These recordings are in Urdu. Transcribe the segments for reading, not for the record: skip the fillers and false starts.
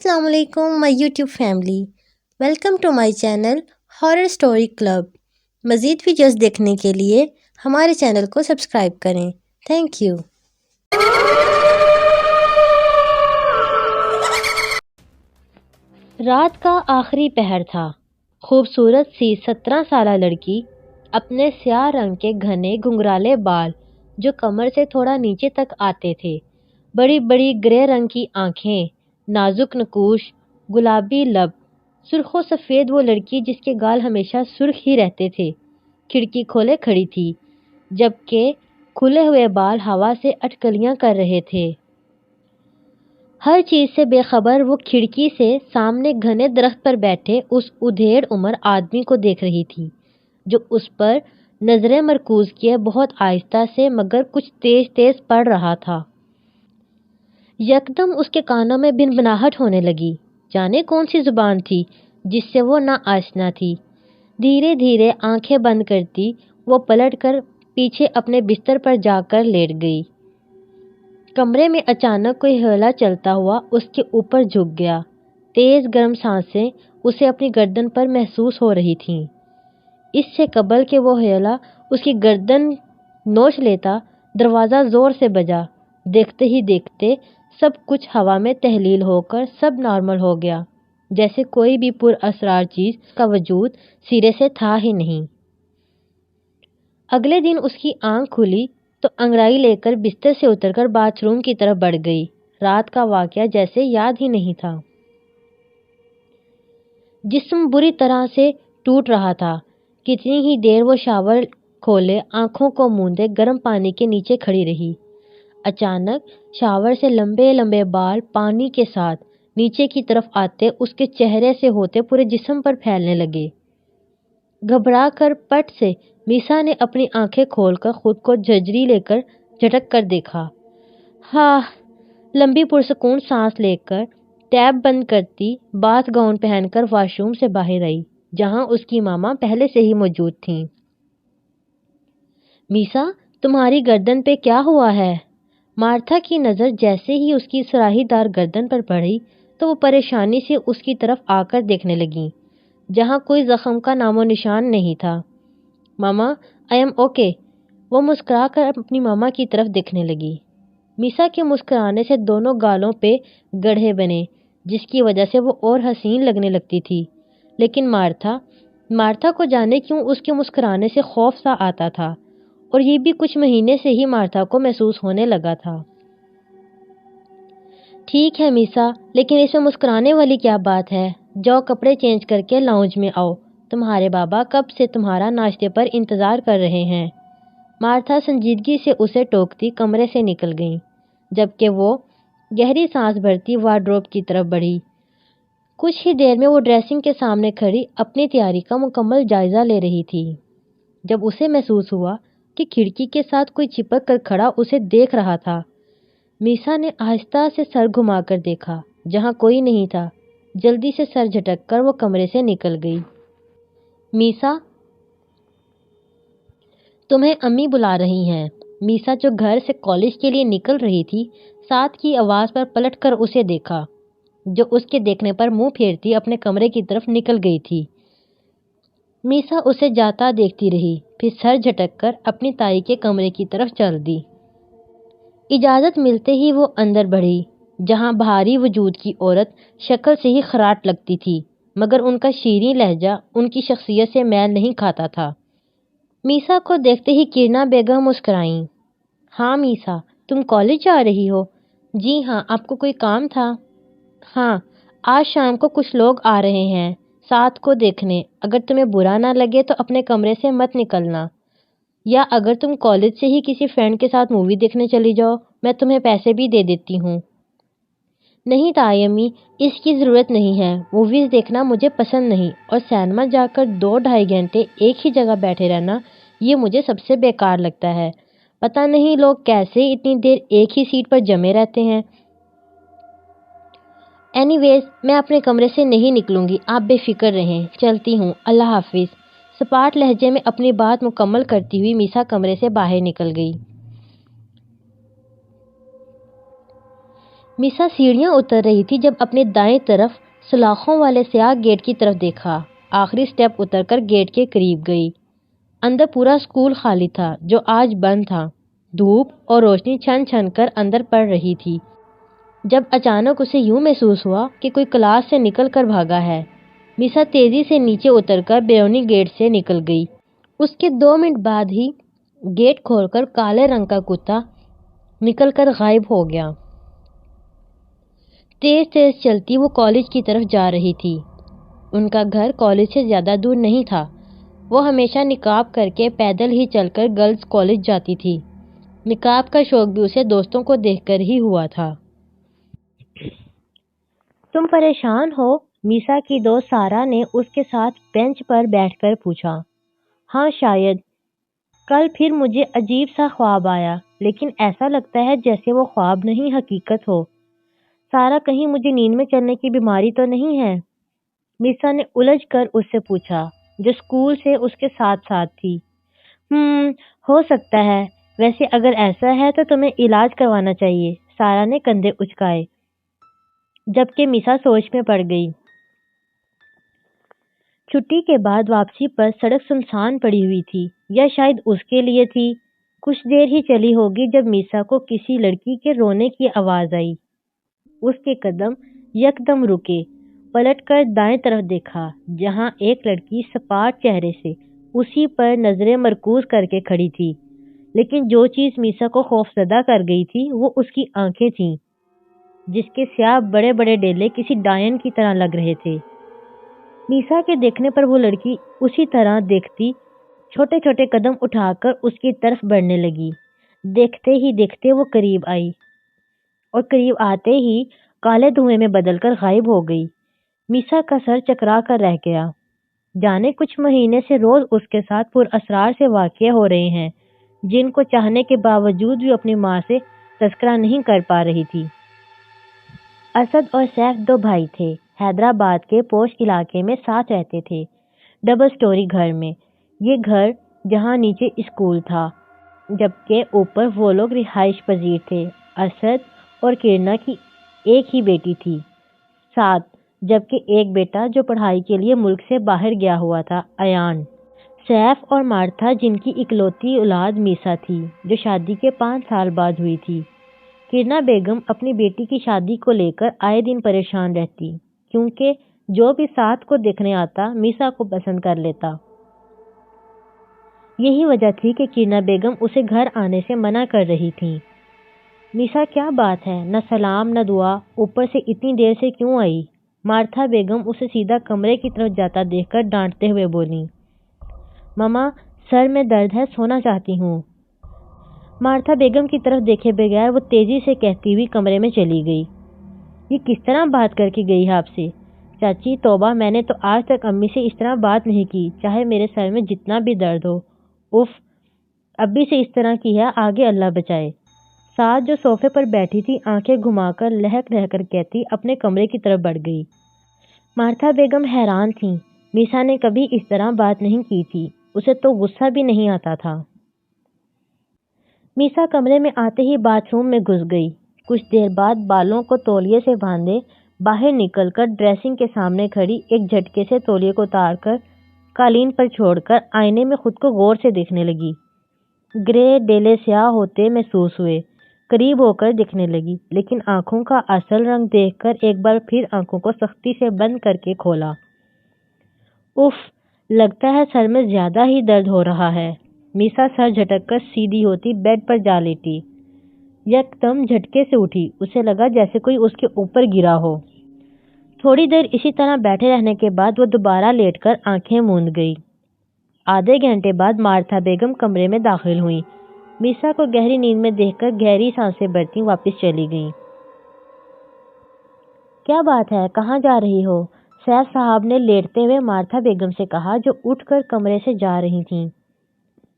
السلام علیکم my YouTube family, welcome to my channel horror story club. مزید ویڈیوز دیکھنے کے لیے ہمارے چینل کو سبسکرائب کریں۔ Thank you. رات کا آخری پہر تھا۔ خوبصورت سی 17 سالہ لڑکی اپنے سیاہ رنگ کے گھنے گھنگرالے بال جو کمر سے تھوڑا نیچے تک آتے تھے، بڑی بڑی گرے رنگ کی آنکھیں، نازک نقوش، گلابی لب، سرخ و سفید وہ لڑکی جس کے گال ہمیشہ سرخ ہی رہتے تھے، کھڑکی کھولے کھڑی تھی، جبکہ کھلے ہوئے بال ہوا سے اٹکلیاں کر رہے تھے۔ ہر چیز سے بے خبر وہ کھڑکی سے سامنے گھنے درخت پر بیٹھے اس ادھیڑ عمر آدمی کو دیکھ رہی تھی، جو اس پر نظریں مرکوز کیے بہت آہستہ سے مگر کچھ تیز تیز پڑھ رہا تھا۔ یکدم اس کے کانوں میں بنبناہٹ ہونے لگی، جانے کون سی زبان تھی جس سے وہ نا آشنا تھی۔ دھیرے دھیرے آنکھیں بند کرتی وہ پلٹ کر پیچھے اپنے بستر پر جا کر لیٹ گئی۔ کمرے میں اچانک کوئی ہیلا چلتا ہوا اس کے اوپر جھک گیا۔ تیز گرم سانسیں اسے اپنی گردن پر محسوس ہو رہی تھیں۔ اس سے قبل کہ وہ ہیلا اس کی گردن نوچ لیتا، دروازہ زور سے بجا۔ دیکھتے ہی دیکھتے سب کچھ ہوا میں تحلیل ہو کر سب نارمل ہو گیا، جیسے کوئی بھی پر اسرار چیز کا وجود سرے سے تھا ہی نہیں۔ اگلے دن اس کی آنکھ کھلی تو انگڑائی لے کر بستر سے اتر کر باتھ روم کی طرف بڑھ گئی۔ رات کا واقعہ جیسے یاد ہی نہیں تھا۔ جسم بری طرح سے ٹوٹ رہا تھا۔ کتنی ہی دیر وہ شاور کھولے آنکھوں کو موندے گرم پانی کے نیچے کھڑی رہی۔ اچانک شاور سے لمبے لمبے بال پانی کے ساتھ نیچے کی طرف آتے اس کے چہرے سے ہوتے پورے جسم پر پھیلنے لگے۔ گھبرا کر پٹ سے میسا نے اپنی آنکھیں کھول کر خود کو جھجری لے کر جھٹک کر دیکھا۔ ہاں، لمبی پرسکون سانس لے کر ٹیپ بند کرتی باتھ گاؤن پہن کر واش روم سے باہر آئی، جہاں اس کی ماما پہلے سے ہی موجود تھیں۔ میسا، تمہاری گردن پہ کیا ہوا ہے؟ مارتھا کی نظر جیسے ہی اس کی سراہی دار گردن پر پڑی تو وہ پریشانی سے اس کی طرف آ کر دیکھنے لگیں، جہاں کوئی زخم کا نام و نشان نہیں تھا۔ ماما، آئی ایم اوکے۔ وہ مسکرا کر اپنی ماما کی طرف دیکھنے لگی۔ میسا کے مسکرانے سے دونوں گالوں پہ گڑھے بنے، جس کی وجہ سے وہ اور حسین لگنے لگتی تھی، لیکن مارتھا کو جانے کیوں اس کے مسکرانے سے خوف سا آتا تھا، اور یہ بھی کچھ مہینے سے ہی مارتھا کو محسوس ہونے لگا تھا۔ ٹھیک ہے میسا، لیکن اس میں مسکرانے والی کیا بات ہے؟ جاؤ کپڑے چینج کر کے لاؤنج میں آؤ، تمہارے بابا کب سے تمہارا ناشتے پر انتظار کر رہے ہیں۔ مارتھا سنجیدگی سے اسے ٹوکتی کمرے سے نکل گئی، جبکہ وہ گہری سانس بھرتی وارڈروب کی طرف بڑھی۔ کچھ ہی دیر میں وہ ڈریسنگ کے سامنے کھڑی اپنی تیاری کا مکمل جائزہ لے رہی تھی، جب اسے محسوس ہوا کہ کھڑکی کے ساتھ کوئی چپک کر کھڑا اسے دیکھ رہا تھا۔ میسا نے آہستہ سے سر گھما کر دیکھا، جہاں کوئی نہیں تھا۔ جلدی سے سر جھٹک کر وہ کمرے سے نکل گئی۔ میسا، تمہیں امی بلا رہی ہیں۔ میسا جو گھر سے کالج کے لیے نکل رہی تھی، ساتھ کی آواز پر پلٹ کر اسے دیکھا، جو اس کے دیکھنے پر منہ پھیرتی اپنے کمرے کی طرف نکل گئی تھی۔ میسا اسے جاتا دیکھتی رہی، پھر سر جھٹک کر اپنی تائی کے کمرے کی طرف چل دی۔ اجازت ملتے ہی وہ اندر بڑھی، جہاں بھاری وجود کی عورت شکل سے ہی خراٹ لگتی تھی، مگر ان کا شیریں لہجہ ان کی شخصیت سے میل نہیں کھاتا تھا۔ میسا کو دیکھتے ہی کرنا بیگم مسکرائیں۔ ہاں میسا، تم کالج جا رہی ہو؟ جی ہاں، آپ کو کوئی کام تھا؟ ہاں، آج شام کو کچھ لوگ آ رہے ہیں ساتھ کو دیکھنے، اگر تمہیں برا نہ لگے تو اپنے کمرے سے مت نکلنا، یا اگر تم کالج سے ہی کسی فرینڈ کے ساتھ مووی دیکھنے چلی جاؤ، میں تمہیں پیسے بھی دے دیتی ہوں۔ نہیں تائی امی، اس کی ضرورت نہیں ہے، موویز دیکھنا مجھے پسند نہیں، اور سینما جا کر 2-2.5 گھنٹے ایک ہی جگہ بیٹھے رہنا یہ مجھے سب سے بیکار لگتا ہے۔ پتہ نہیں لوگ کیسے اتنی دیر ایک ہی سیٹ پر جمے رہتے ہیں۔ اینی ویز، میں اپنے کمرے سے نہیں نکلوں گی، آپ بے فکر رہیں، چلتی ہوں، اللہ حافظ۔ سپاٹ لہجے میں اپنی بات مکمل کرتی ہوئی میسا کمرے سے باہر نکل گئی۔ میسا سیڑھیاں اتر رہی تھی جب اپنے دائیں طرف سلاخوں والے سیاہ گیٹ کی طرف دیکھا۔ آخری سٹیپ اتر کر گیٹ کے قریب گئی۔ اندر پورا اسکول خالی تھا، جو آج بند تھا۔ دھوپ اور روشنی چھن چھن کر اندر پڑ رہی تھی۔ جب اچانک اسے یوں محسوس ہوا کہ کوئی کلاس سے نکل کر بھاگا ہے، میسا تیزی سے نیچے اتر کر بیرونی گیٹ سے نکل گئی۔ اس کے 2 منٹ بعد ہی گیٹ کھول کر کالے رنگ کا کتا نکل کر غائب ہو گیا۔ تیز تیز چلتی وہ کالج کی طرف جا رہی تھی۔ ان کا گھر کالج سے زیادہ دور نہیں تھا۔ وہ ہمیشہ نقاب کر کے پیدل ہی چل کر گرلز کالج جاتی تھی۔ نقاب کا شوق بھی اسے دوستوں کو دیکھ کر ہی ہوا تھا۔ تم پریشان ہو؟ میسا کی دوست سارا نے اس کے ساتھ بینچ پر بیٹھ کر پوچھا۔ ہاں شاید۔ کل پھر مجھے عجیب سا خواب آیا، لیکن ایسا لگتا ہے جیسے وہ خواب نہیں حقیقت ہو۔ سارا کہیں مجھے نیند میں چلنے کی بیماری تو نہیں ہے؟ میسا نے الجھ کر اس سے پوچھا، جو اسکول سے اس کے ساتھ ساتھ تھی۔ ہو سکتا ہے۔ ویسے اگر ایسا ہے تو تمہیں علاج کروانا چاہیے، سارا نے کندھے اچکائے، جبکہ میسا سوچ میں پڑ گئی۔ چھٹی کے بعد واپسی پر سڑک سنسان پڑی ہوئی تھی، یا شاید اس کے لیے تھی۔ کچھ دیر ہی چلی ہوگی جب میسا کو کسی لڑکی کے رونے کی آواز آئی۔ اس کے قدم یکدم رکے، پلٹ کر دائیں طرف دیکھا، جہاں ایک لڑکی سپاٹ چہرے سے اسی پر نظریں مرکوز کر کے کھڑی تھی۔ لیکن جو چیز میسا کو خوفزدہ کر گئی تھی وہ اس کی آنکھیں تھیں، جس کے سیاہ بڑے بڑے ڈیلے کسی ڈائن کی طرح لگ رہے تھے۔ میسا کے دیکھنے پر وہ لڑکی اسی طرح دیکھتی چھوٹے چھوٹے قدم اٹھا کر اس کی طرف بڑھنے لگی۔ دیکھتے ہی دیکھتے وہ قریب آئی، اور قریب آتے ہی کالے دھوئیں میں بدل کر غائب ہو گئی۔ میسا کا سر چکرا کر رہ گیا۔ جانے کچھ مہینے سے روز اس کے ساتھ پر اسرار سے واقع ہو رہے ہیں، جن کو چاہنے کے باوجود بھی اپنی ماں سے تذکرہ نہیں کر پا رہی تھی۔ اسد اور سیف 2 بھائی تھے، حیدرآباد کے پوش علاقے میں ساتھ رہتے تھے، ڈبل سٹوری گھر میں۔ یہ گھر جہاں نیچے اسکول تھا، جبکہ اوپر وہ لوگ رہائش پذیر تھے۔ اسد اور کرنا کی ایک ہی بیٹی تھی، 7، جبکہ ایک بیٹا جو پڑھائی کے لیے ملک سے باہر گیا ہوا تھا، ایان۔ سیف اور مارتھا جن کی اکلوتی اولاد میسا تھی، جو شادی کے 5 سال بعد ہوئی تھی۔ کرنا بیگم اپنی بیٹی کی شادی کو لے کر آئے دن پریشان رہتی، کیونکہ جو بھی ساتھ کو دیکھنے آتا میسا کو پسند کر لیتا۔ یہی وجہ تھی کہ کرنا بیگم اسے گھر آنے سے منع کر رہی تھیں۔ میسا کیا بات ہے، نہ سلام نہ دعا، اوپر سے اتنی دیر سے کیوں آئی؟ مارتھا بیگم اسے سیدھا کمرے کی طرف جاتا دیکھ کر ڈانٹتے ہوئے بولی، ماما سر میں درد ہے، سونا چاہتی ہوں۔ مارتھا بیگم کی طرف دیکھے بغیر وہ تیزی سے کہتی ہوئی کمرے میں چلی گئی۔ یہ کس طرح بات کر کے گئی ہے آپ سے؟ چاچی توبہ، میں نے تو آج تک امی سے اس طرح بات نہیں کی، چاہے میرے سر میں جتنا بھی درد ہو۔ اف، ابھی سے اس طرح کی ہے، آگے اللہ بچائے۔ ساتھ جو صوفے پر بیٹھی تھی آنکھیں گھما کر لہک رہ کر کہتی اپنے کمرے کی طرف بڑھ گئی۔ مارتھا بیگم حیران تھیں، میسا نے کبھی اس طرح بات نہیں کی تھی، اسے تو غصہ بھی نہیں آتا تھا۔ میسا کمرے میں آتے ہی باتھ روم میں گھس گئی۔ کچھ دیر بعد بالوں کو تولیے سے باندھے باہر نکل کر ڈریسنگ کے سامنے کھڑی ایک جھٹکے سے تولیے کو اتار کر قالین پر چھوڑ کر آئینے میں خود کو غور سے دیکھنے لگی۔ گرے ڈیلے سیاہ ہوتے محسوس ہوئے، قریب ہو کر دیکھنے لگی، لیکن آنکھوں کا اصل رنگ دیکھ کر ایک بار پھر آنکھوں کو سختی سے بند کر کے کھولا۔ اف، لگتا ہے سر میں زیادہ ہی درد ہو رہا ہے۔ میسا سر جھٹک کر سیدھی ہوتی بیڈ پر جا لیٹی۔ یکدم جھٹکے سے اٹھی، اسے لگا جیسے کوئی اس کے اوپر گرا ہو۔ تھوڑی دیر اسی طرح بیٹھے رہنے کے بعد وہ دوبارہ لیٹ کر آنکھیں موند گئی۔ آدھے گھنٹے بعد مارتھا بیگم کمرے میں داخل ہوئی۔ میسا کو گہری نیند میں دیکھ کر گہری سانسیں بھرتی واپس چلی گئیں۔ کیا بات ہے، کہاں جا رہی ہو؟ سیف صاحب نے لیٹتے ہوئے مارتھا بیگم سے کہا، جو اٹھ کر کمرے سے جا رہی تھیں۔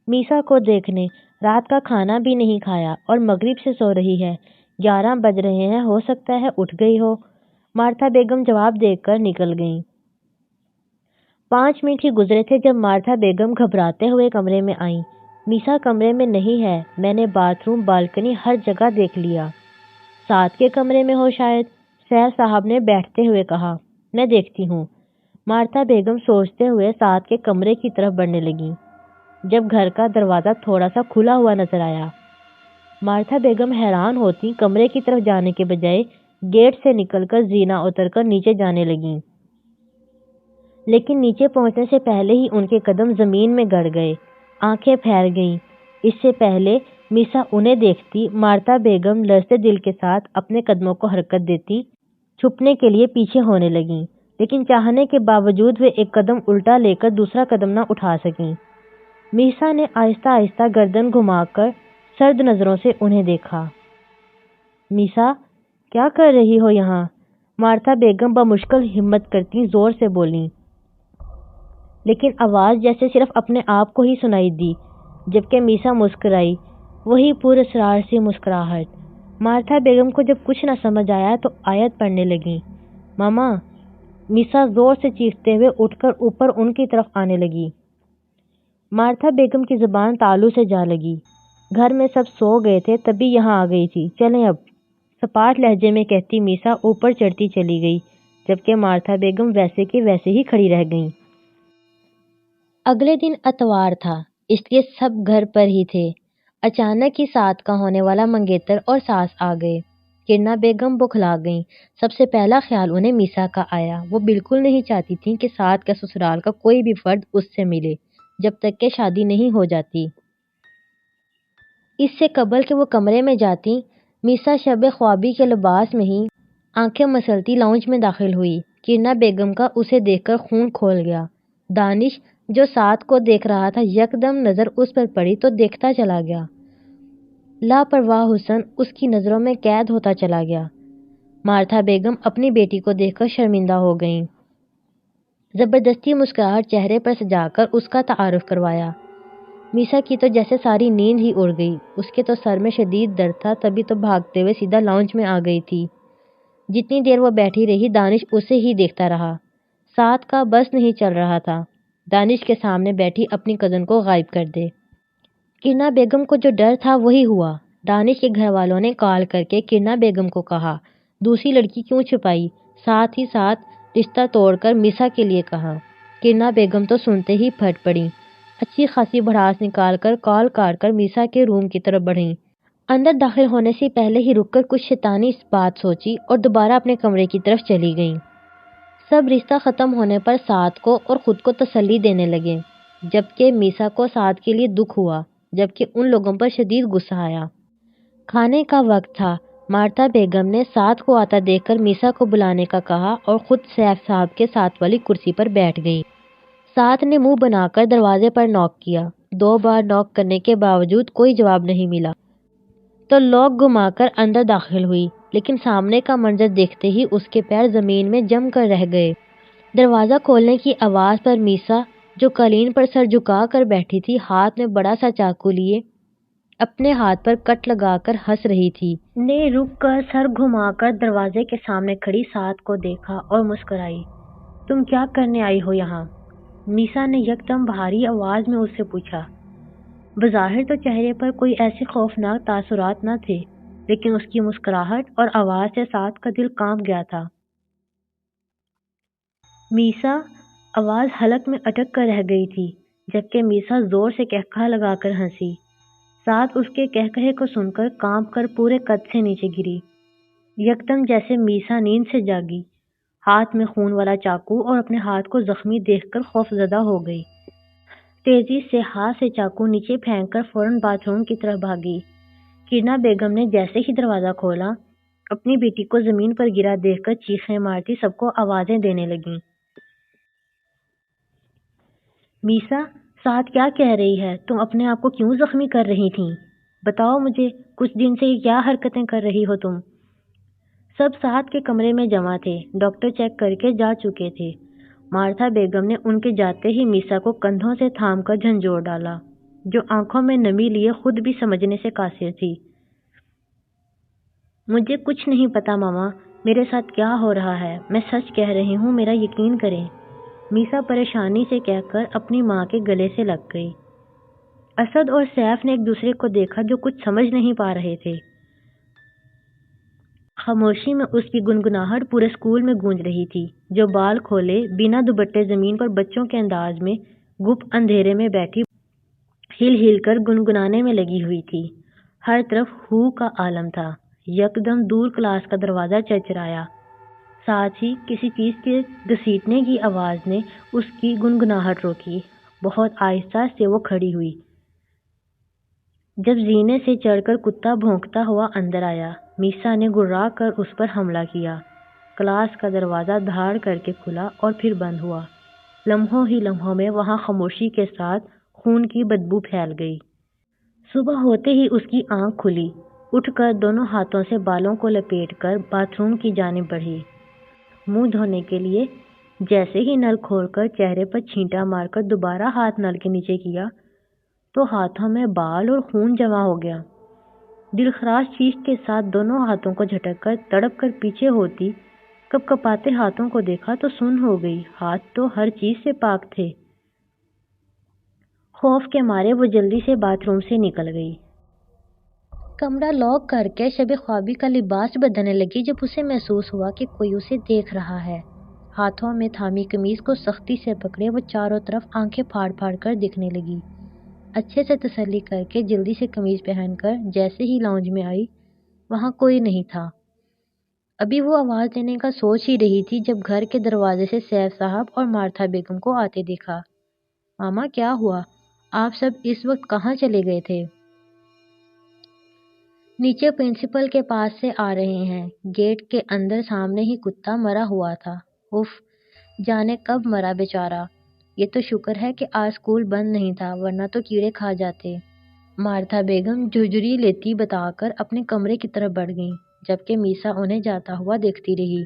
میسا کو دیکھنے، رات کا کھانا بھی نہیں کھایا اور مغرب سے سو رہی ہے، 11 بج رہے ہیں، ہو سکتا ہے اٹھ گئی ہو۔ مارتھا بیگم جواب دے کر نکل گئیں۔ 5 منٹ ہی گزرے تھے جب مارتھا بیگم گھبراتے ہوئے کمرے میں آئیں۔ میسا کمرے میں نہیں ہے، میں نے باتھ روم، بالکنی، ہر جگہ دیکھ لیا۔ سعد کے کمرے میں ہو شاید، سیف صاحب نے بیٹھتے ہوئے کہا۔ میں دیکھتی ہوں۔ مارتھا بیگم سوچتے ہوئے سعد کے کمرے کی طرف بڑھنے لگی جب گھر کا دروازہ تھوڑا سا کھلا ہوا نظر آیا۔ مارتھا بیگم حیران ہوتی کمرے کی طرف جانے کے بجائے گیٹ سے نکل کر زینہ اتر کر نیچے جانے لگیں، لیکن نیچے پہنچنے سے پہلے ہی ان کے قدم زمین میں گڑ گئے، آنکھیں پھیر گئیں۔ اس سے پہلے میسا انہیں دیکھتی مارتھا بیگم لرزتے دل کے ساتھ اپنے قدموں کو حرکت دیتی چھپنے کے لیے پیچھے ہونے لگیں، لیکن چاہنے کے باوجود وہ ایک قدم الٹا لے کر دوسرا قدم نہ اٹھا سکیں۔ میسا نے آہستہ آہستہ گردن گھما کر سرد نظروں سے انہیں دیکھا۔ میسا، کیا کر رہی ہو یہاں؟ مارتھا بیگم بمشکل ہمت کرتی زور سے بولیں، لیکن آواز جیسے صرف اپنے آپ کو ہی سنائی دی۔ جبکہ میسا مسکرائی، وہی پراسرار سی مسکراہٹ۔ مارتھا بیگم کو جب کچھ نہ سمجھ آیا تو آیت پڑھنے لگیں۔ ماما! میسا زور سے چیختے ہوئے اٹھ کر اوپر ان کی طرف آنے لگی۔ مارتھا بیگم کی زبان تالو سے جا لگی۔ گھر میں سب سو گئے تھے تبھی یہاں آ گئی تھی، چلیں اب، سپاٹ لہجے میں کہتی میسا اوپر چڑھتی چلی گئی، جبکہ مارتھا بیگم ویسے کے ویسے ہی کھڑی رہ گئیں۔ اگلے دن اتوار تھا، اس لیے سب گھر پر ہی تھے۔ اچانک ہی سعد کا ہونے والا منگیتر اور ساس آ گئے۔ کرنا بیگم بوکھلا گئیں۔ سب سے پہلا خیال انہیں میسا کا آیا۔ وہ بالکل نہیں چاہتی تھیں کہ سعد کا سسرال کا کوئی بھی فرد اس سے ملے جب تک کہ شادی نہیں ہو جاتی۔ اس سے قبل کہ وہ کمرے میں جاتی، میسا شب خوابی کے لباس میں ہی آنکھیں مسلتی لاؤنج میں داخل ہوئی۔ کرنا بیگم کا اسے دیکھ کر خون کھول گیا۔ دانش جو سعد کو دیکھ رہا تھا یکدم نظر اس پر پڑی تو دیکھتا چلا گیا۔ لاپرواہ حسن اس کی نظروں میں قید ہوتا چلا گیا۔ مارتھا بیگم اپنی بیٹی کو دیکھ کر شرمندہ ہو گئیں۔ زبردستی مسکراہٹ چہرے پر سجا کر اس کا تعارف کروایا۔ میسا کی تو جیسے ساری نیند ہی اڑ گئی۔ اس کے تو سر میں شدید درد تھا، تبھی تو بھاگتے ہوئے سیدھا لاؤنج میں آ گئی تھی۔ جتنی دیر وہ بیٹھی رہی دانش اسے ہی دیکھتا رہا۔ سعد کا بس نہیں چل رہا تھا دانش کے سامنے بیٹھی اپنی کزن کو غائب کر دے۔ کرنا بیگم کو جو ڈر تھا وہی ہوا۔ دانش کے گھر والوں نے کال کر کے کرنا بیگم کو کہا، دوسری لڑکی کیوں چھپائی، ساتھ ہی ساتھ رشتہ توڑ کر میسا کے لیے کہا۔ کرنا بیگم تو سنتے ہی پھٹ پڑیں۔ اچھی خاصی بھڑاس نکال کر کال کاٹ کر میسا کے روم کی طرف بڑھیں۔ اندر داخل ہونے سے پہلے ہی رک کر کچھ شیطانی بات سوچی اور دوبارہ اپنے کمرے کی طرف چلی گئیں۔ سب رشتہ ختم ہونے پر سعد کو اور خود کو تسلی دینے لگے، جبکہ میسا کو سعد کے لیے دکھ ہوا، جبکہ ان لوگوں پر شدید غصہ آیا۔ کھانے کا وقت تھا۔ مارتھا بیگم نے سعد کو آتا دیکھ کر میسا کو بلانے کا کہا اور خود سیف صاحب کے ساتھ والی کرسی پر بیٹھ گئی۔ سعد نے منہ بنا کر دروازے پر نوک کیا۔ 2 بار نوک کرنے کے باوجود کوئی جواب نہیں ملا تو لوک گھما کر اندر داخل ہوئی، لیکن سامنے کا منظر دیکھتے ہی اس کے پیر زمین میں جم کر رہ گئے۔ دروازہ کھولنے کی آواز پر میسا جو قالین پر سر جھکا کر بیٹھی تھی ہاتھ میں بڑا سا چاقو لیے اپنے ہاتھ پر کٹ لگا کر ہنس رہی تھی، نے رک کر سر گھما کر دروازے کے سامنے کھڑی سعد کو دیکھا اور مسکرائی۔ تم کیا کرنے آئی ہو یہاں؟ میسا نے یکدم بھاری آواز میں اس سے پوچھا۔ بظاہر تو چہرے پر کوئی ایسے خوفناک تاثرات نہ تھے، لیکن اس کی مسکراہٹ اور آواز سے سعد کا دل کانپ گیا تھا۔ میسا، آواز حلق میں اٹک کر رہ گئی تھی، جبکہ میسا زور سے قہقہہ لگا کر ہنسی۔ سعد اس کے قہقہے کو سن کر کانپ کر پورے قد سے نیچے گری۔ یکدم جیسے میسا نیند سے جاگی، ہاتھ میں خون والا چاقو اور اپنے ہاتھ کو زخمی دیکھ کر خوف زدہ ہو گئی۔ تیزی سے ہاتھ سے چاقو نیچے پھینک کر فوراً باتھ روم کی طرف بھاگی۔ کرنا بیگم نے جیسے ہی دروازہ کھولا، اپنی بیٹی کو زمین پر گرا دیکھ کر چیخیں مارتی سب کو آوازیں دینے لگیں۔ میسا، سعد کیا کہہ رہی ہے؟ تم اپنے آپ کو کیوں زخمی کر رہی تھیں؟ بتاؤ مجھے، کچھ دن سے یہ کیا حرکتیں کر رہی ہو تم؟ سب سعد کے کمرے میں جمع تھے۔ ڈاکٹر چیک کر کے جا چکے تھے۔ مارتھا بیگم نے ان کے جاتے ہی میسا کو کندھوں سے تھام کر جھنجھوڑ ڈالا، جو آنکھوں میں نمی لیے خود بھی سمجھنے سے قاصر تھی۔ مجھے کچھ نہیں پتا ماما، میرے ساتھ کیا ہو رہا ہے، میں سچ کہہ رہی ہوں، میرا یقین کریں۔ میسا پریشانی سے کہہ کر اپنی ماں کے گلے سے لگ گئی۔ اسد اور سیف نے ایک دوسرے کو دیکھا جو کچھ سمجھ نہیں پا رہے تھے۔ خاموشی میں اس کی گنگناہٹ پورے اسکول میں گونج رہی تھی، جو بال کھولے بنا دوپٹے زمین پر بچوں کے انداز میں گپ اندھیرے میں بیٹھی ہل ہل کر گنگنانے میں لگی ہوئی تھی۔ ہر طرف ہو کا عالم تھا۔ یکدم دور کلاس کا دروازہ چرچرایا، ساتھ ہی کسی چیز کے گھسیٹنے کی آواز نے اس کی گنگناہٹ روکی۔ بہت آہستہ سے وہ کھڑی ہوئی، جب زینے سے چڑھ کر کتا بھونکتا ہوا اندر آیا۔ میسا نے گرا کر اس پر حملہ کیا۔ کلاس کا دروازہ دھاڑ کر کے کھلا اور پھر بند ہوا۔ لمحوں میں وہاں خاموشی کے ساتھ خون کی بدبو پھیل گئی۔ صبح ہوتے ہی اس کی آنکھ کھلی، اٹھ کر دونوں ہاتھوں سے بالوں کو لپیٹ کر باتھ روم کی جانب بڑھی۔ منہ دھونے کے لیے جیسے ہی نل کھول کر چہرے پر چھینٹا مار کر دوبارہ ہاتھ نل کے نیچے کیا تو ہاتھوں میں بال اور خون جمع ہو گیا۔ دل خراش چیخ کے ساتھ دونوں ہاتھوں کو جھٹک کر تڑپ کر پیچھے ہوتی کپ کپاتے ہاتھوں کو دیکھا تو سن ہو گئی۔ ہاتھ تو ہر چیز سے پاک تھے۔ خوف کے مارے وہ جلدی سے باتھ روم سے نکل گئی۔ کمرہ لاک کر کے شب خوابی کا لباس بدلنے لگی جب اسے محسوس ہوا کہ کوئی اسے دیکھ رہا ہے۔ ہاتھوں میں تھامی قمیض کو سختی سے پکڑے وہ چاروں طرف آنکھیں پھاڑ پھاڑ کر دیکھنے لگی۔ اچھے سے تسلی کر کے جلدی سے قمیض پہن کر جیسے ہی لاؤنج میں آئی، وہاں کوئی نہیں تھا۔ ابھی وہ آواز دینے کا سوچ ہی رہی تھی جب گھر کے دروازے سے سیف صاحب اور مارتھا بیگم کو آتے دیکھا۔ ماما کیا ہوا؟ آپ سب اس وقت کہاں چلے گئے تھے؟ نیچے پرنسپل کے پاس سے آ رہے ہیں۔ گیٹ کے اندر سامنے ہی کتا مرا ہوا تھا۔ اف، جانے کب مرا بیچارہ۔ یہ تو شکر ہے کہ آج اسکول بند نہیں تھا ورنہ تو کیڑے کھا جاتے۔ مارتھا بیگم جھجری لیتی بتا کر اپنے کمرے کی طرف بڑھ گئیں، جبکہ میسا انہیں جاتا ہوا دیکھتی رہی۔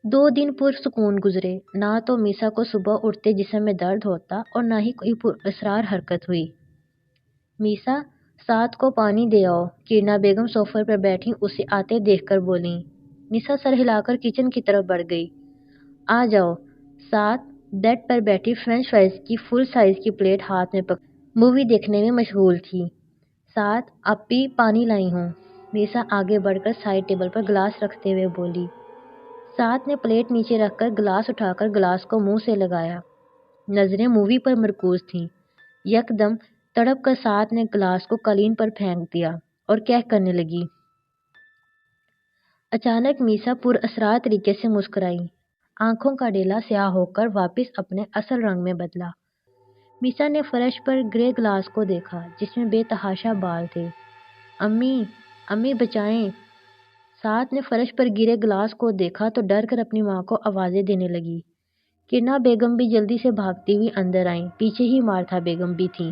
2 دن پرسکون گزرے۔ نہ تو میسا کو صبح اٹھتے جسم میں درد ہوتا اور نہ ہی کوئی پراسرار حرکت ہوئی۔ میسا، سعد کو پانی دے آؤ۔ کرنا بیگم صوفے پر بیٹھی اسے آتے دیکھ کر بولیں۔ میسا سر ہلا کر کچن کی طرف بڑھ گئی۔ آ جاؤ۔ سعد بیڈ پر بیٹھی فرینچ فرائز کی فل سائز کی پلیٹ ہاتھ میں پکڑ مووی دیکھنے میں مشغول تھی۔ سعد، اپی پانی لائی ہوں۔ میسا آگے بڑھ کر سائڈ ٹیبل پر گلاس رکھتے ہوئے بولی۔ سعد نے پلیٹ نیچے رکھ کر گلاس اٹھا کر گلاس کو منہ سے لگایا۔ نظریں مووی پر مرکوز تھیں۔ یکدم تڑپ کر سعد نے گلاس کو قالین پر پھینک دیا اور کہہ کرنے لگی۔ اچانک میسا پر اسرار طریقے سے مسکرائی۔ آنکھوں کا ڈیلا سیاہ ہو کر واپس اپنے اصل رنگ میں بدلا۔ میسا نے فرش پر گرے گلاس کو دیکھا جس میں بے تحاشا بال تھے۔ امی، امی بچائیں۔ سعد نے فرش پر گرے گلاس کو دیکھا تو ڈر کر اپنی ماں کو آوازیں دینے لگی۔ کرنا بیگم بھی جلدی سے بھاگتی ہوئی اندر آئیں، پیچھے ہی مارتھا بیگم بھی تھیں۔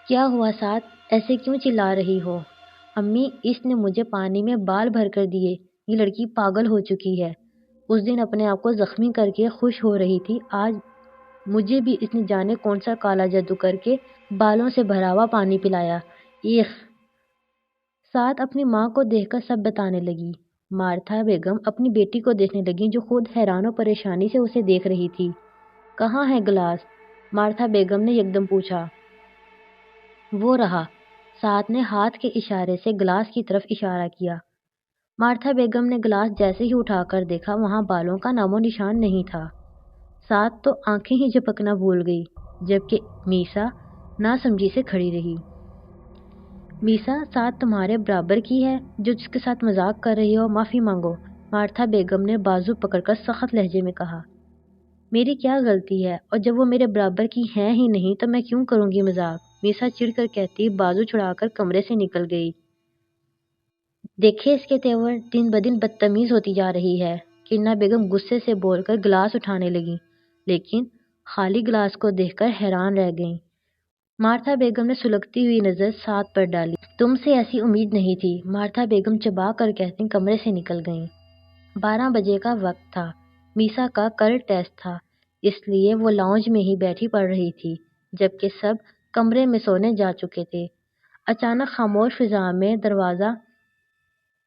کیا ہوا سعد؟ ایسے کیوں چلا رہی ہو؟ امی، اس نے مجھے پانی میں بال بھر کر دیے۔ یہ لڑکی پاگل ہو چکی ہے۔ اس دن اپنے آپ کو زخمی کر کے خوش ہو رہی تھی، آج مجھے بھی اس نے جانے کون سا کالا جادو کر کے بالوں سے بھرا ہوا پانی پلایا۔ ایخ! سعد اپنی ماں کو دیکھ کر سب بتانے لگی۔ مارتھا بیگم اپنی بیٹی کو دیکھنے لگیں جو خود حیران و پریشانی سے اسے دیکھ رہی تھی۔ کہاں ہے گلاس؟ مارتھا بیگم نے یکدم پوچھا۔ وہ رہا۔ سعد نے ہاتھ کے اشارے سے گلاس کی طرف اشارہ کیا۔ مارتھا بیگم نے گلاس جیسے ہی اٹھا کر دیکھا وہاں بالوں کا نام و نشان نہیں تھا۔ سعد تو آنکھیں ہی جھپکنا بھول گئی، جبکہ میسا ناسمجھی سے کھڑی رہی۔ میسا، سعد تمہارے برابر کی ہے جو جس کے ساتھ مذاق کر رہی ہو، معافی مانگو۔ مارتھا بیگم نے بازو پکڑ کر سخت لہجے میں کہا۔ میری کیا غلطی ہے؟ اور جب وہ میرے برابر کی ہیں ہی نہیں تو میں کیوں کروں گی مذاق؟ میسا چڑ کر کہتی بازو چھڑا کر کمرے سے نکل گئی۔ دیکھے اس کے تیور، دن بدن بدتمیز ہوتی جا رہی ہے۔ کرنا بیگم غصے سے بول کر گلاس اٹھانے لگیں، لیکن خالی گلاس کو دیکھ کر حیران رہ گئیں۔ مارتھا بیگم نے سلگتی ہوئی نظر سعد پر ڈالی۔ تم سے ایسی امید نہیں تھی، مارتھا بیگم چبا کر کہتی کمرے سے نکل گئیں۔ 12 بجے کا وقت تھا۔ میسا کا کل ٹیسٹ تھا، اس لیے وہ لاؤنج میں ہی بیٹھی پڑھ رہی تھی، جبکہ سب کمرے میں سونے جا چکے تھے۔ اچانک خاموش فضا میں دروازہ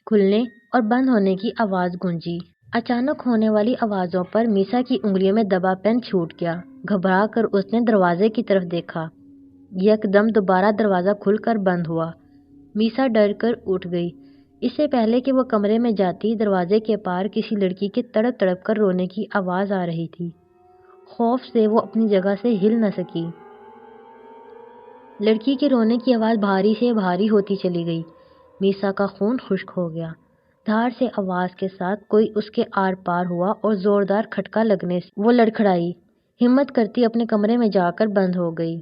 کھلنے اور بند ہونے کی آواز گونجی۔ اچانک ہونے والی آوازوں پر میسا کی انگلیوں میں دبا پین چھوٹ گیا۔ گھبرا کر اس نے دروازے کی طرف دیکھا۔ یکدم دوبارہ دروازہ کھل کر بند ہوا۔ میسا ڈر کر اٹھ گئی۔ اس سے پہلے کہ وہ کمرے میں جاتی، دروازے کے پار کسی لڑکی کے تڑپ تڑپ کر رونے کی آواز آ رہی تھی۔ خوف سے وہ اپنی جگہ سے ہل نہ سکی۔ لڑکی کے رونے کی آواز بھاری سے بھاری ہوتی چلی گئی۔ میسا کا خون خشک ہو گیا۔ دھاڑ سے آواز کے ساتھ کوئی اس کے آر پار ہوا اور زوردار کھٹکا لگنے سے وہ لڑکھڑائی۔ ہمت کرتی اپنے کمرے میں جا کر بند ہو گئی۔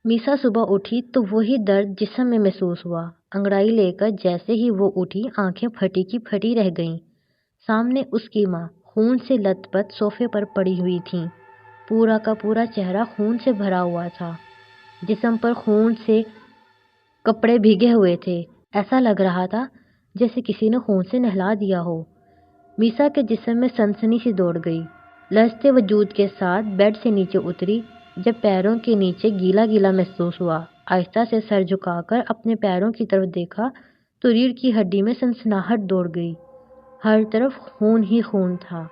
میسا صبح اٹھی تو وہی درد جسم میں محسوس ہوا۔ انگڑائی لے کر جیسے ہی وہ اٹھی، آنکھیں پھٹی کی پھٹی رہ گئیں۔ سامنے اس کی ماں خون سے لت پت صوفے پر پڑی ہوئی تھیں۔ پورا کا پورا چہرہ خون سے بھرا ہوا تھا۔ جسم پر خون سے کپڑے بھیگے ہوئے تھے۔ ایسا لگ رہا تھا جیسے کسی نے خون سے نہلا دیا ہو۔ میسا کے جسم میں سنسنی سی دوڑ گئی۔ لرزتے وجود کے ساتھ بیڈ سے نیچے اتری۔ جب پیروں کے نیچے گیلا گیلا محسوس ہوا، آہستہ سے سر جھکا کر اپنے پیروں کی طرف دیکھا تو ریڑھ کی ہڈی میں سنسناہٹ دوڑ گئی۔ ہر طرف خون ہی خون تھا۔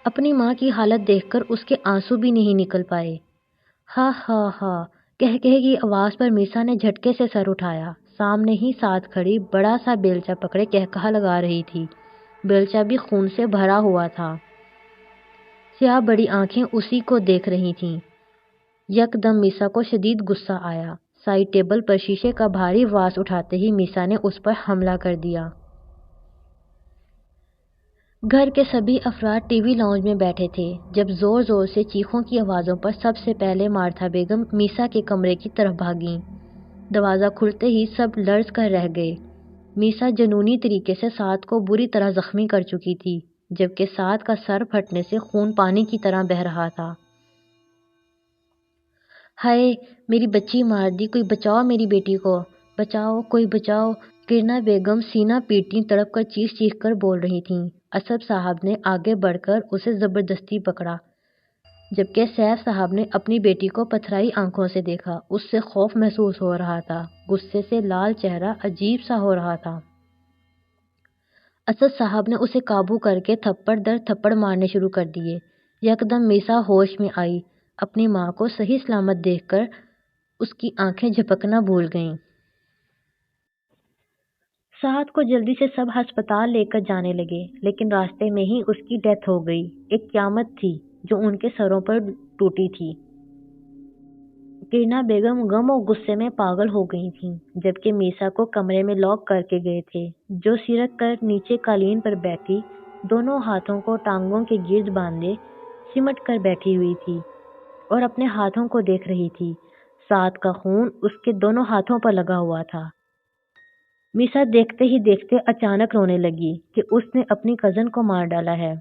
اپنی ماں کی حالت دیکھ کر اس کے آنسو بھی نہیں نکل پائے۔ ہا ہا ہا کہہ کی آواز پر میسا نے جھٹکے سے سر اٹھایا۔ سامنے ہی ساتھ کھڑی بڑا سا بیلچہ پکڑے کہا لگا رہی تھی۔ بیلچہ بھی خون سے بھرا ہوا تھا۔ سیاہ بڑی آنکھیں اسی کو دیکھ رہی تھیں۔ یک دم میسا کو شدید غصہ آیا۔ سائڈ ٹیبل پر شیشے کا بھاری واس اٹھاتے ہی میسا نے اس پر حملہ کر دیا۔ گھر کے سبھی افراد ٹی وی لاؤنج میں بیٹھے تھے جب زور زور سے چیخوں کی آوازوں پر سب سے پہلے مارتھا بیگم میسا کے کمرے کی طرف بھاگیں۔ دروازہ کھلتے ہی سب لرز کر رہ گئے۔ میسا جنونی طریقے سے سعد کو بری طرح زخمی کر چکی تھی، جبکہ سعد کا سر پھٹنے سے خون پانی کی طرح بہہ رہا تھا۔ ہائے میری بچی مار دی، کوئی بچاؤ میری بیٹی کو، بچاؤ کوئی بچاؤ۔ کرنا بیگم سینہ پیٹی تڑپ کر چیخ کر بول رہی تھیں۔ اسد صاحب نے آگے بڑھ کر اسے زبردستی پکڑا، جبکہ سیف صاحب نے اپنی بیٹی کو پتھرائی آنکھوں سے دیکھا۔ اس سے خوف محسوس ہو رہا تھا، غصے سے لال چہرہ عجیب سا ہو رہا تھا۔ اسد صاحب نے اسے قابو کر کے تھپڑ در تھپڑ مارنے شروع کر دیے۔ یکدم میسا ہوش میں آئی۔ اپنی ماں کو صحیح سلامت دیکھ کر اس کی آنکھیں جھپکنا بھول گئیں۔ سعد کو جلدی سے سب ہسپتال لے کر جانے لگے، لیکن راستے میں ہی اس کی ڈیتھ ہو گئی۔ ایک قیامت تھی جو ان کے سروں پر ٹوٹی تھی۔ کرنا بیگم غم و غصے میں پاگل ہو گئی تھیں، جبکہ میسا کو کمرے میں لاک کر کے گئے تھے، جو سرک کر نیچے قالین پر بیٹھی، دونوں ہاتھوں کو ٹانگوں کے گرد باندھے سمٹ کر بیٹھی ہوئی تھی اور اپنے ہاتھوں کو دیکھ رہی تھی۔ سعد کا خون اس کے دونوں ہاتھوں پر لگا ہوا تھا۔ میسا دیکھتے ہی دیکھتے اچانک رونے لگی کہ اس نے اپنی کزن کو مار ڈالا ہے۔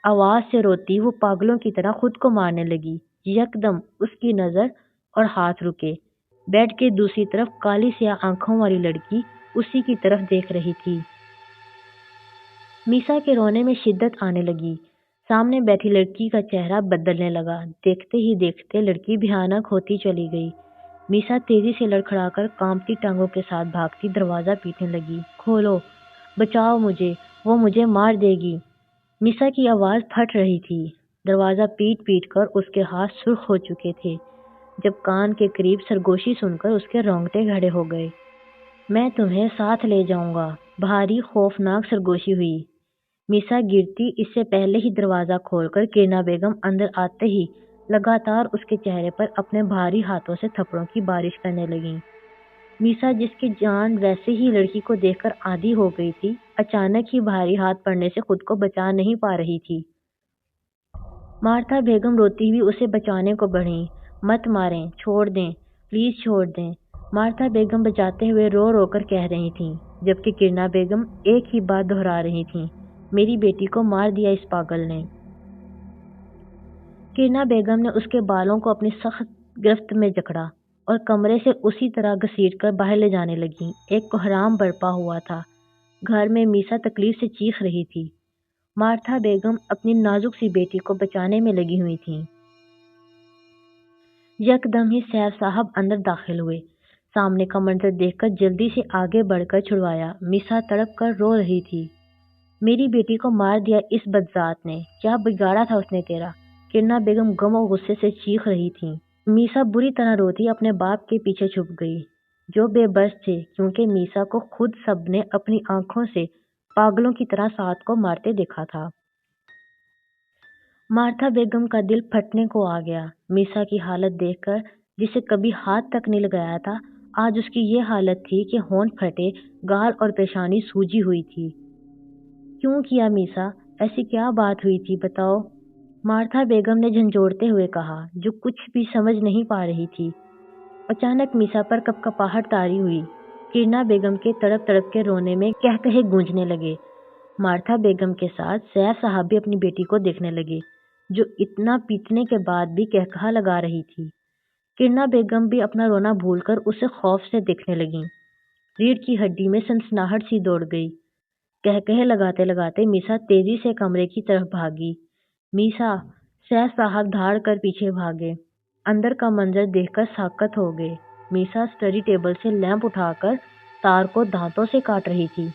آواز سے روتی وہ پاگلوں کی طرح خود کو مارنے لگی۔ یکدم اس کی نظر اور ہاتھ رکے۔ بیڈ کے دوسری طرف کالی سیاہ آنکھوں والی لڑکی اسی کی طرف دیکھ رہی تھی۔ میسا کے رونے میں شدت آنے لگی۔ سامنے بیٹھی لڑکی کا چہرہ بدلنے لگا۔ دیکھتے ہی دیکھتے لڑکی بھیانک ہوتی چلی گئی۔ میسا تیزی سے لڑکھڑا کر کانپتی ٹانگوں کے ساتھ بھاگتی دروازہ پیٹنے لگی۔ کھولو، بچاؤ مجھے، وہ مجھے مار دے گی۔ میسا کی آواز پھٹ رہی تھی۔ دروازہ پیٹ پیٹ کر اس کے ہاتھ سرخ ہو چکے تھے۔ جب کان کے قریب سرگوشی سن کر اس کے رونگٹے کھڑے ہو گئے۔ میں تمہیں ساتھ لے جاؤں گا، بھاری خوفناک سرگوشی ہوئی۔ میسا گرتی اس سے پہلے ہی دروازہ کھول کر کرنا بیگم اندر آتے ہی لگاتار اس کے چہرے پر اپنے بھاری ہاتھوں سے تھپڑوں کی بارش کرنے لگیں۔ میسا جس کی جان ویسے ہی لڑکی کو دیکھ کر آدھی ہو گئی تھی، اچانک ہی بھاری ہاتھ پڑنے سے خود کو بچا نہیں پا رہی تھی۔ مارتھا بیگم روتی ہوئی اسے بچانے کو بڑھیں۔ مت ماریں، چھوڑ دیں، پلیز چھوڑ دیں۔ مارتھا بیگم بچاتے ہوئے رو رو کر کہہ رہی تھیں، جبکہ کرنا بیگم ایک ہی بات دہرا رہی تھیں، میری بیٹی کو مار دیا اس پاگل نے۔ کرنا بیگم نے اس کے بالوں کو اپنی سخت گرفت میں جکڑا اور کمرے سے اسی طرح گھسیٹ کر باہر لے جانے لگیں۔ ایک کوہرام برپا ہوا تھا۔ گھر میں میسا تکلیف سے چیخ رہی تھی۔ مارتھا بیگم اپنی نازک سی بیٹی کو بچانے میں لگی ہوئی تھیں۔ یکدم ہی سیف صاحب اندر داخل ہوئے۔ سامنے کا منظر دیکھ کر جلدی سے آگے بڑھ کر چھڑوایا۔ میسا تڑپ کر رو رہی تھی۔ میری بیٹی کو مار دیا اس بدذات نے، کیا بگاڑا تھا اس نے تیرا؟ کرنا بیگم غم و غصے سے چیخ رہی تھیں۔ میسا بری طرح روتی اپنے باپ کے پیچھے چھپ گئی۔ جو بے بس تھے کیونکہ میسا کو خود سب نے اپنی آنکھوں سے پاگلوں کی طرح سعد کو مارتے دیکھا تھا۔ مارتھا بیگم کا دل پھٹنے کو آ گیا۔ میسا کی حالت دیکھ کر، جسے کبھی ہاتھ تک نہیں لگایا تھا، آج اس کی یہ حالت تھی کہ ہونٹ پھٹے، گال اور پیشانی سوجی ہوئی تھی۔ کیوں کیا میسا؟ ایسی کیا بات ہوئی تھی بتاؤ؟ مارتھا بیگم نے جھنجھوڑتے ہوئے کہا، جو کچھ بھی سمجھ نہیں پا رہی تھی۔ اچانک میسا پر کپکپاہٹ طاری ہوئی۔ کرنا بیگم کے تڑپ تڑپ کے رونے میں قہقہے گونجنے لگے۔ مارتھا بیگم کے ساتھ سیف صاحب بھی اپنی بیٹی کو دیکھنے لگے، جو اتنا پیٹنے کے بعد بھی قہقہا لگا رہی تھی۔ کرنا بیگم بھی اپنا رونا بھول کر اسے خوف سے دیکھنے لگیں۔ ریڑھ کی ہڈی میں سنسناہٹ سی دوڑ گئی۔ قہقہے لگاتے لگاتے میسا تیزی سے کمرے کی طرف بھاگی۔ میسا! سیف صاحب دھاڑ کر پیچھے بھاگے۔ اندر کا منظر دیکھ کر ساکت ہو گئے۔ میسا اسٹڈی ٹیبل سے لیمپ اٹھا کر تار کو دانتوں سے کاٹ رہی تھی۔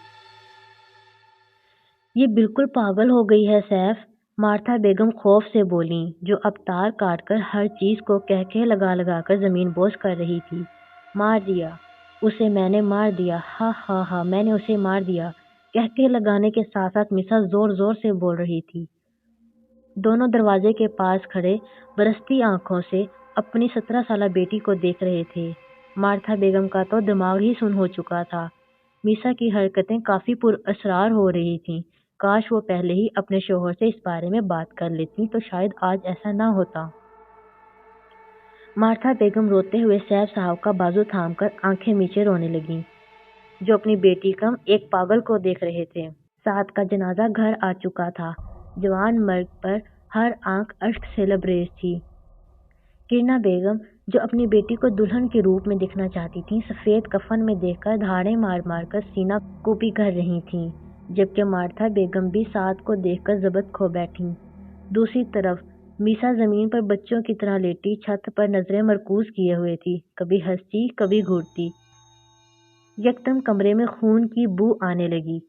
یہ بالکل پاگل ہو گئی ہے سیف، مارتھا بیگم خوف سے بولیں، جو اب تار کاٹ کر ہر چیز کو قہقہے لگا لگا کر زمین بوس کر رہی تھی۔ مار دیا اسے میں نے، مار دیا، ہا ہا ہا، میں نے اسے مار دیا۔ قہقہے لگانے کے ساتھ ساتھ میسا زور زور سے بول رہی تھی۔ دونوں دروازے کے پاس کھڑے برستی آنکھوں سے اپنی 17 سالہ بیٹی کو دیکھ رہے تھے۔ مارتھا بیگم کا تو دماغ ہی سن ہو چکا تھا۔ میسا کی حرکتیں کافی پر اسرار ہو رہی تھیں۔ کاش وہ پہلے ہی اپنے شوہر سے اس بارے میں بات کر لیتی تو شاید آج ایسا نہ ہوتا۔ مارتھا بیگم روتے ہوئے سیف صاحب کا بازو تھام کر آنکھیں میچے رونے لگیں، جو اپنی بیٹی کم ایک پاگل کو دیکھ رہے تھے۔ سعد کا جنازہ گھر آ چکا تھا۔ جوان مرد پر ہر آنکھ اشک سے لبریز تھی۔ کرنا بیگم، جو اپنی بیٹی کو دلہن کے روپ میں دیکھنا چاہتی تھیں، سفید کفن میں دیکھ کر دھاڑیں مار مار کر سینہ کوپی کر رہی تھیں، جبکہ مارتھا بیگم بھی سعد کو دیکھ کر ضبط کھو بیٹھیں۔ دوسری طرف میسا زمین پر بچوں کی طرح لیٹی چھت پر نظریں مرکوز کیے ہوئے تھی، کبھی ہنستی کبھی گھورتی۔ یکدم کمرے میں خون کی بو آنے لگی۔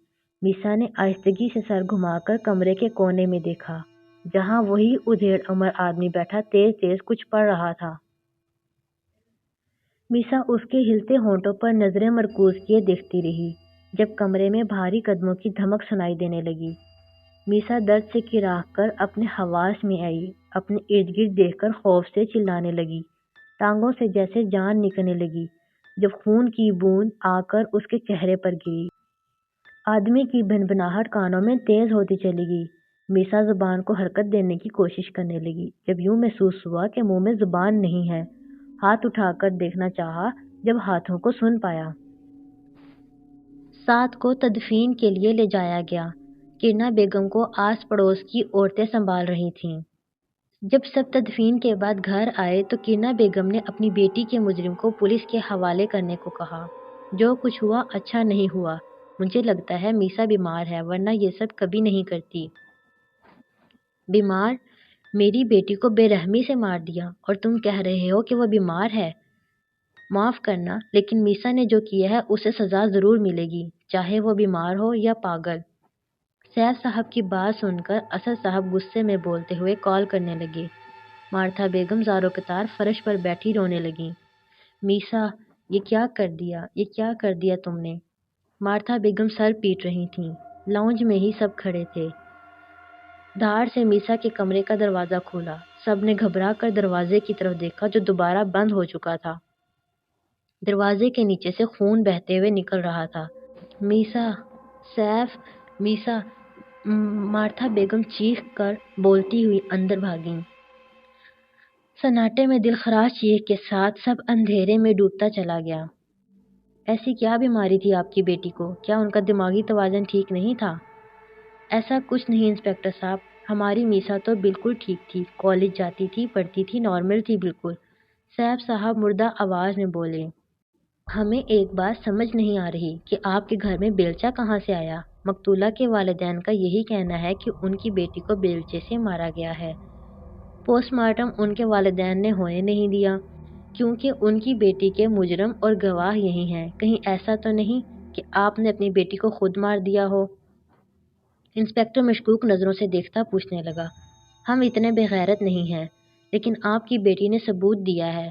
میسا نے آہستگی سے سر گھما کر کمرے کے کونے میں دیکھا، جہاں وہی ادھیڑ عمر آدمی بیٹھا تیز تیز کچھ پڑھ رہا تھا۔ میسا اس کے ہلتے ہونٹوں پر نظریں مرکوز کیے دیکھتی رہی، جب کمرے میں بھاری قدموں کی دھمک سنائی دینے لگی۔ میسا درد سے کراہ کر اپنے حواس میں آئی، اپنے ارد گرد دیکھ کر خوف سے چلانے لگی، ٹانگوں سے جیسے جان نکلنے لگی، جب خون کی بوند آ کر اس کے چہرے پر گری۔ آدمی کی بھنبھناہٹ کانوں میں تیز ہوتی چلی گئی۔ میسا زبان کو حرکت دینے کی کوشش کرنے لگی، جب یوں محسوس ہوا کہ منہ میں زبان نہیں ہے۔ ہاتھ اٹھا کر دیکھنا چاہا، جب ہاتھوں کو سن پایا۔ سعد کو تدفین کے لیے لے جایا گیا۔ کرنا بیگم کو آس پڑوس کی عورتیں سنبھال رہی تھیں۔ جب سب تدفین کے بعد گھر آئے تو کرنا بیگم نے اپنی بیٹی کے مجرم کو پولیس کے حوالے کرنے کو کہا۔ جو کچھ ہوا اچھا نہیں ہوا۔ مجھے لگتا ہے میسا بیمار ہے، ورنہ یہ سب کبھی نہیں کرتی۔ بیمار؟ میری بیٹی کو بے رحمی سے مار دیا اور تم کہہ رہے ہو کہ وہ بیمار ہے؟ معاف کرنا، لیکن میسا نے جو کیا ہے اسے سزا ضرور ملے گی، چاہے وہ بیمار ہو یا پاگل۔ سیف صاحب کی بات سن کر اسد صاحب غصے میں بولتے ہوئے کال کرنے لگے۔ مارتھا بیگم زاروں قطار فرش پر بیٹھی رونے لگیں۔ میسا، یہ کیا کر دیا، یہ کیا کر دیا تم نے؟ مارتھا بیگم سر پیٹ رہی تھیں۔ لاؤنج میں ہی سب کھڑے تھے۔ دھاڑ سے میسا کے کمرے کا دروازہ کھولا۔ سب نے گھبرا کر دروازے کی طرف دیکھا، جو دوبارہ بند ہو چکا تھا۔ دروازے کے نیچے سے خون بہتے ہوئے نکل رہا تھا۔ میسا، سیف، میسا، مارتھا بیگم چیخ کر بولتی ہوئی اندر بھاگیں۔ سناٹے میں دل خراش چیخ کے ساتھ سب اندھیرے میں ڈوبتا چلا گیا۔ ایسی کیا بیماری تھی آپ کی بیٹی کو؟ کیا ان کا دماغی توازن ٹھیک نہیں تھا؟ ایسا کچھ نہیں انسپکٹر صاحب، ہماری میسا تو بالکل ٹھیک تھی، کالج جاتی تھی، پڑھتی تھی، نارمل تھی بالکل، سیف صاحب مردہ آواز میں بولے۔ ہمیں ایک بات سمجھ نہیں آ رہی کہ آپ کے گھر میں بیلچہ کہاں سے آیا؟ مقتولہ کے والدین کا یہی کہنا ہے کہ ان کی بیٹی کو بیلچے سے مارا گیا ہے۔ پوسٹ مارٹم ان کے والدین نے ہونے نہیں دیا، کیونکہ ان کی بیٹی کے مجرم اور گواہ یہی ہیں۔ کہیں ایسا تو نہیں کہ آپ نے اپنی بیٹی کو خود مار دیا ہو؟ انسپکٹر مشکوک نظروں سے دیکھتا پوچھنے لگا۔ ہم اتنے بے غیرت نہیں ہیں، لیکن آپ کی بیٹی نے ثبوت دیا ہے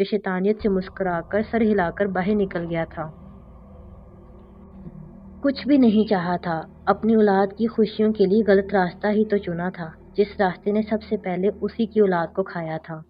جو شیطانیت سے مسکرا کر سر ہلا کر باہر نکل گیا تھا۔ کچھ بھی نہیں چاہا تھا، اپنی اولاد کی خوشیوں کے لیے غلط راستہ ہی تو چنا تھا، جس راستے نے سب سے پہلے اسی کی اولاد کو کھایا تھا۔